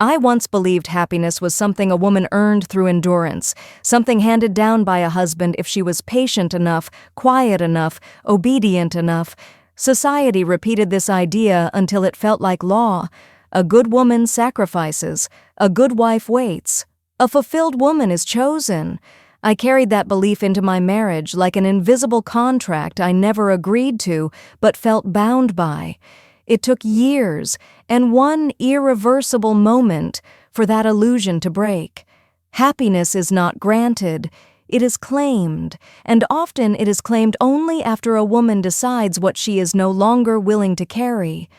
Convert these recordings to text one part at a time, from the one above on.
I once believed happiness was something a woman earned through endurance, something handed down by a husband if she was patient enough, quiet enough, obedient enough. Society repeated this idea until it felt like law. A good woman sacrifices. A good wife waits. A fulfilled woman is chosen. I carried that belief into my marriage like an invisible contract I never agreed to, but felt bound by. It took years and one irreversible moment for that illusion to break. Happiness is not granted, it is claimed, and often it is claimed only after a woman decides what she is no longer willing to carry.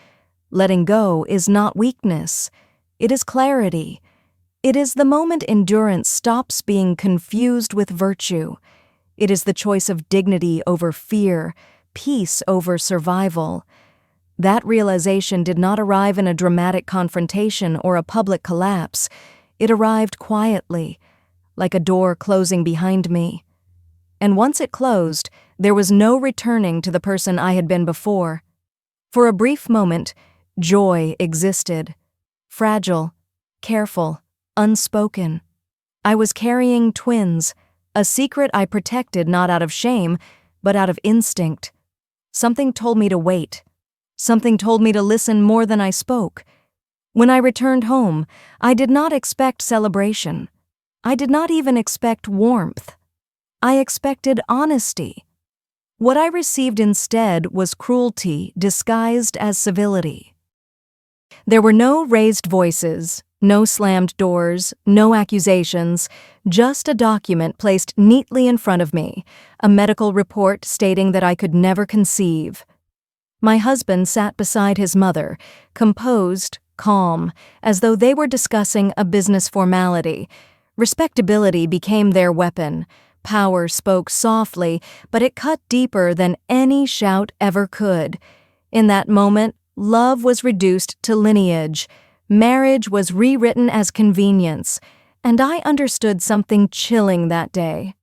Letting go is not weakness, it is clarity. It is the moment endurance stops being confused with virtue. It is the choice of dignity over fear, peace over survival. That realization did not arrive in a dramatic confrontation or a public collapse. It arrived quietly, like a door closing behind me. And once it closed, there was no returning to the person I had been before. For a brief moment, joy existed. Fragile, careful, unspoken. I was carrying twins, a secret I protected not out of shame, but out of instinct. Something told me to wait. Something told me to listen more than I spoke. When I returned home, I did not expect celebration. I did not even expect warmth. I expected honesty. What I received instead was cruelty disguised as civility. There were no raised voices, no slammed doors, no accusations, just a document placed neatly in front of me, a medical report stating that I could never conceive. My husband sat beside his mother, composed, calm, as though they were discussing a business formality. Respectability became their weapon. Power spoke softly, but it cut deeper than any shout ever could. In that moment, love was reduced to lineage. Marriage was rewritten as convenience, and I understood something chilling that day.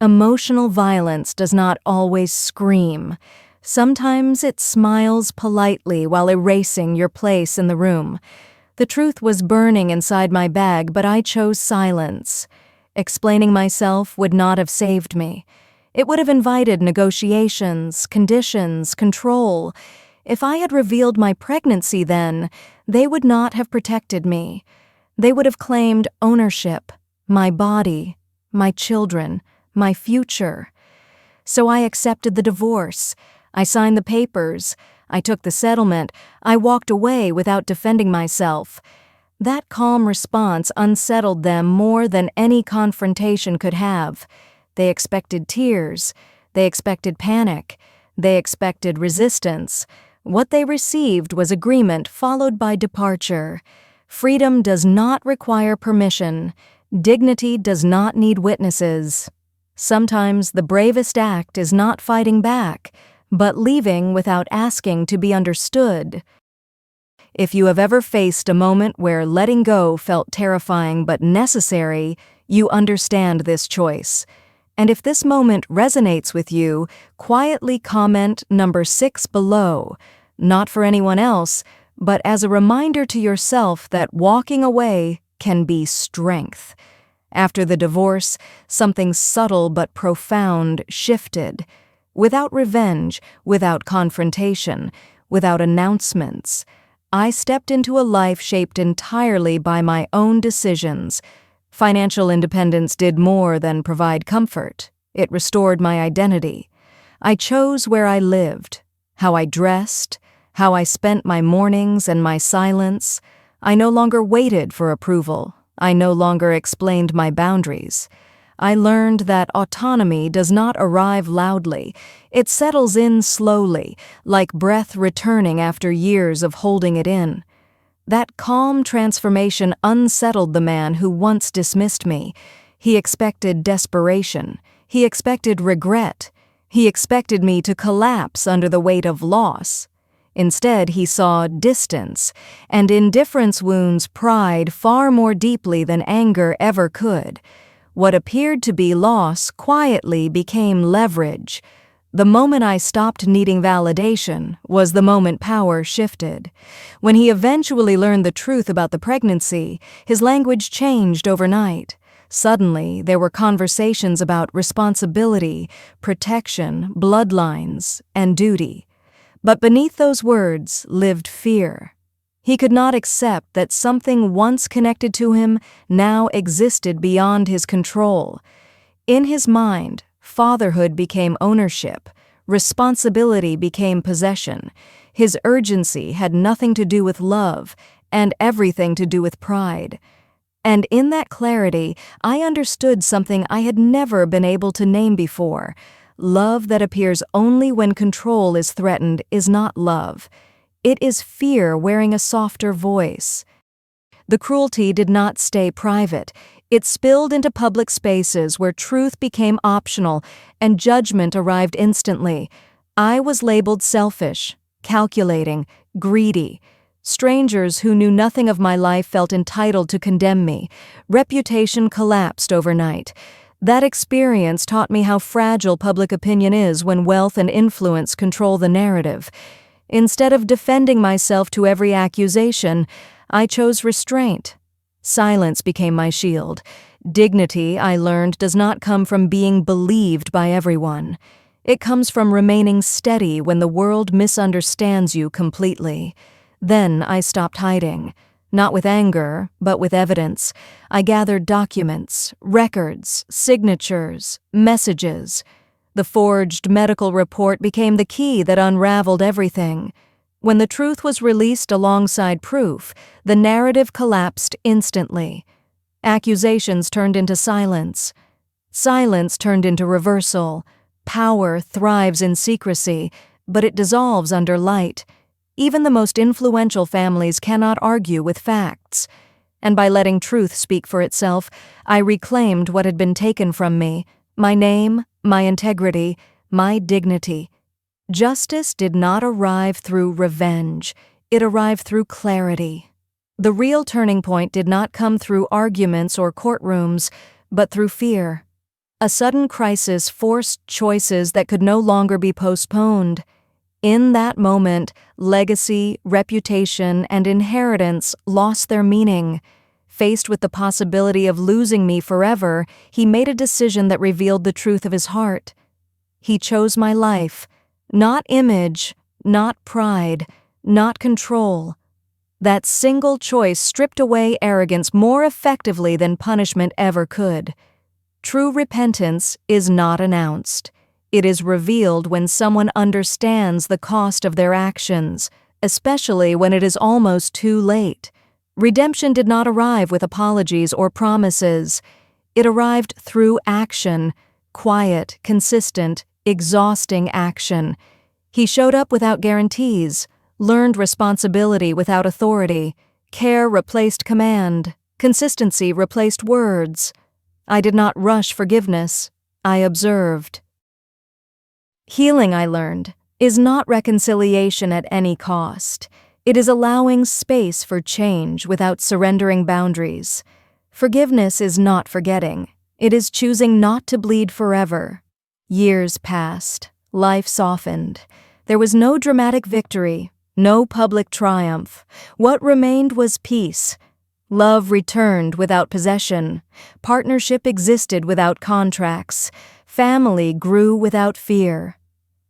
Emotional violence does not always scream. Sometimes it smiles politely while erasing your place in the room. The truth was burning inside my bag, but I chose silence. Explaining myself would not have saved me. It would have invited negotiations, conditions, control. If I had revealed my pregnancy then, they would not have protected me. They would have claimed ownership, my body, my children, my future. So I accepted the divorce. I signed the papers. I took the settlement. I walked away without defending myself. That calm response unsettled them more than any confrontation could have. They expected tears. They expected panic. They expected resistance. What they received was agreement followed by departure. Freedom does not require permission. Dignity does not need witnesses. Sometimes the bravest act is not fighting back, but leaving without asking to be understood. If you have ever faced a moment where letting go felt terrifying but necessary, you understand this choice. And if this moment resonates with you, quietly comment number 6 below, not for anyone else, but as a reminder to yourself that walking away can be strength. After the divorce, something subtle but profound shifted. Without revenge, without confrontation, without announcements, I stepped into a life shaped entirely by my own decisions. Financial independence did more than provide comfort. It restored my identity. I chose where I lived, how I dressed, how I spent my mornings and my silence. I no longer waited for approval. I no longer explained my boundaries. I learned that autonomy does not arrive loudly. It settles in slowly, like breath returning after years of holding it in. That calm transformation unsettled the man who once dismissed me. He expected desperation. He expected regret. He expected me to collapse under the weight of loss. Instead, he saw distance, and indifference wounds pride far more deeply than anger ever could. What appeared to be loss quietly became leverage. The moment I stopped needing validation was the moment power shifted. When he eventually learned the truth about the pregnancy, his language changed overnight. Suddenly, there were conversations about responsibility, protection, bloodlines, and duty. But beneath those words lived fear. He could not accept that something once connected to him now existed beyond his control. In his mind, fatherhood became ownership, responsibility became possession. His urgency had nothing to do with love and everything to do with pride. And in that clarity, I understood something I had never been able to name before. Love that appears only when control is threatened is not love. It is fear wearing a softer voice. The cruelty did not stay private. It spilled into public spaces where truth became optional and judgment arrived instantly. I was labeled selfish, calculating, greedy. Strangers who knew nothing of my life felt entitled to condemn me. Reputation collapsed overnight. That experience taught me how fragile public opinion is when wealth and influence control the narrative. Instead of defending myself to every accusation, I chose restraint. Silence became my shield. Dignity, I learned, does not come from being believed by everyone. It comes from remaining steady when the world misunderstands you completely. Then I stopped hiding. Not with anger, but with evidence. I gathered documents, records, signatures, messages. The forged medical report became the key that unraveled everything. When the truth was released alongside proof, the narrative collapsed instantly. Accusations turned into silence. Silence turned into reversal. Power thrives in secrecy, but it dissolves under light. Even the most influential families cannot argue with facts. And by letting truth speak for itself, I reclaimed what had been taken from me: my name, my integrity, my dignity. Justice did not arrive through revenge. It arrived through clarity. The real turning point did not come through arguments or courtrooms, but through fear. A sudden crisis forced choices that could no longer be postponed. In that moment, legacy, reputation, and inheritance lost their meaning. Faced with the possibility of losing me forever, he made a decision that revealed the truth of his heart. He chose my life. Not image, not pride, not control. That single choice stripped away arrogance more effectively than punishment ever could. True repentance is not announced. It is revealed when someone understands the cost of their actions, especially when it is almost too late. Redemption did not arrive with apologies or promises. It arrived through action, quiet, consistent, exhausting action. He showed up without guarantees, learned responsibility without authority. Care replaced command. Consistency replaced words. I did not rush forgiveness. I observed. Healing, I learned, is not reconciliation at any cost. It is allowing space for change without surrendering boundaries. Forgiveness is not forgetting. It is choosing not to bleed forever. Years passed. Life softened. There was no dramatic victory, no public triumph. What remained was peace. Love returned without possession. Partnership existed without contracts. Family grew without fear.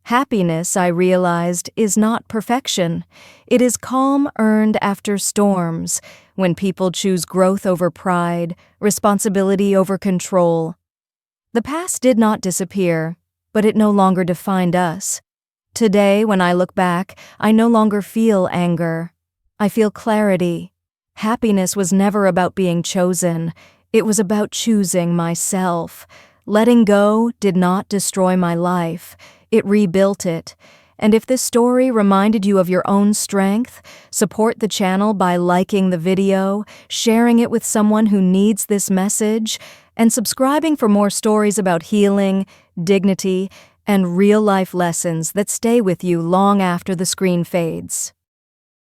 Happiness, I realized, is not perfection. It is calm earned after storms, when people choose growth over pride, responsibility over control. The past did not disappear, but it no longer defined us. Today, when I look back, I no longer feel anger. I feel clarity. Happiness was never about being chosen. It was about choosing myself. Letting go did not destroy my life. It rebuilt it. And if this story reminded you of your own strength, support the channel by liking the video, sharing it with someone who needs this message, and subscribing for more stories about healing, dignity, and real-life lessons that stay with you long after the screen fades.